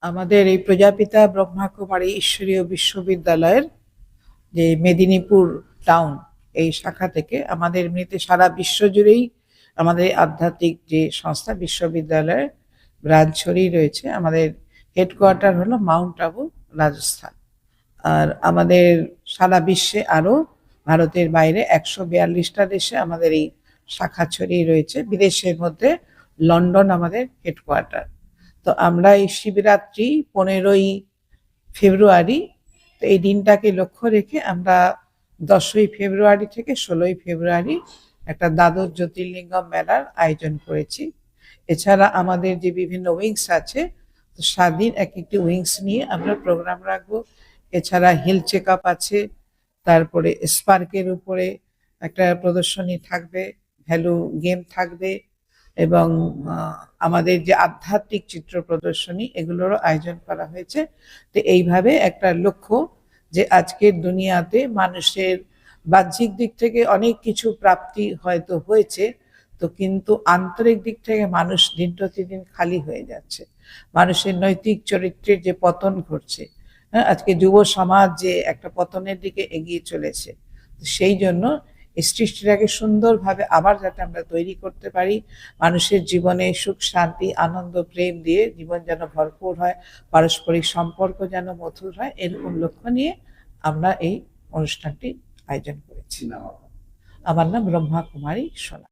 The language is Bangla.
আমাদের এই প্রজাপিতা ব্রহ্মাকুমারী ঈশ্বরীয় বিশ্ববিদ্যালয়ের যে মেদিনীপুর টাউন এই শাখা থেকে আমাদের এমনিতে সারা বিশ্ব জুড়েই আমাদের আধ্যাত্মিক যে সংস্থা বিশ্ববিদ্যালয়ের ব্রাঞ্চ ছড়িয়ে রয়েছে। আমাদের হেডকোয়ার্টার হলো মাউন্ট আবু, রাজস্থান। আর আমাদের সারা বিশ্বে আরো ভারতের বাইরে 142টা দেশে আমাদের এই শাখা ছড়িয়ে রয়েছে। বিদেশের মধ্যে লন্ডন আমাদের হেডকোয়ার্টার। তো আমরা এই শিবরাত্রি 15ই ফেব্রুয়ারি, তো এই দিনটাকে লক্ষ্য রেখে আমরা 10ই ফেব্রুয়ারি থেকে 16ই ফেব্রুয়ারি একটা দ্বাদশ জ্যোতির্লিঙ্গম মেলার আয়োজন করেছি। এছাড়া আমাদের যে বিভিন্ন উইংস আছে, তো 7 দিন এক একটি উইংস নিয়ে আমরা প্রোগ্রাম রাখবো। এছাড়া হেলথ চেক আপ আছে, তারপরে স্পার্কের উপরে একটা প্রদর্শনী থাকবে, ভ্যালু গেম থাকবে, এবং আমাদের যে আধ্যাত্মিক চিত্র প্রদর্শনী এগুলোরও আয়োজন করা হয়েছে। তো এইভাবে একটা লক্ষ্য যে আজকের দুনিয়াতে মানুষের বাহ্যিক দিক থেকে অনেক কিছু প্রাপ্তি হয়তো হয়েছে, তো কিন্তু আন্তরিক দিক থেকে মানুষ দিন প্রতিদিন খালি হয়ে যাচ্ছে। মানুষের নৈতিক চরিত্রের যে পতন ঘটছে, হ্যাঁ, আজকে যুব সমাজ যে একটা পতনের দিকে এগিয়ে চলেছে, সেই জন্য এই সৃষ্টিটাকে সুন্দরভাবে আবার যাতে আমরা তৈরি করতে পারি, মানুষের জীবনে সুখ শান্তি আনন্দ প্রেম দিয়ে জীবন যেন ভরপুর হয়, পারস্পরিক সম্পর্ক যেন মধুর হয়, এরকম লক্ষ্য নিয়ে আমরা এই অনুষ্ঠানটি আয়োজন করেছি। আমার নাম ব্রহ্মা কুমারী সোনা।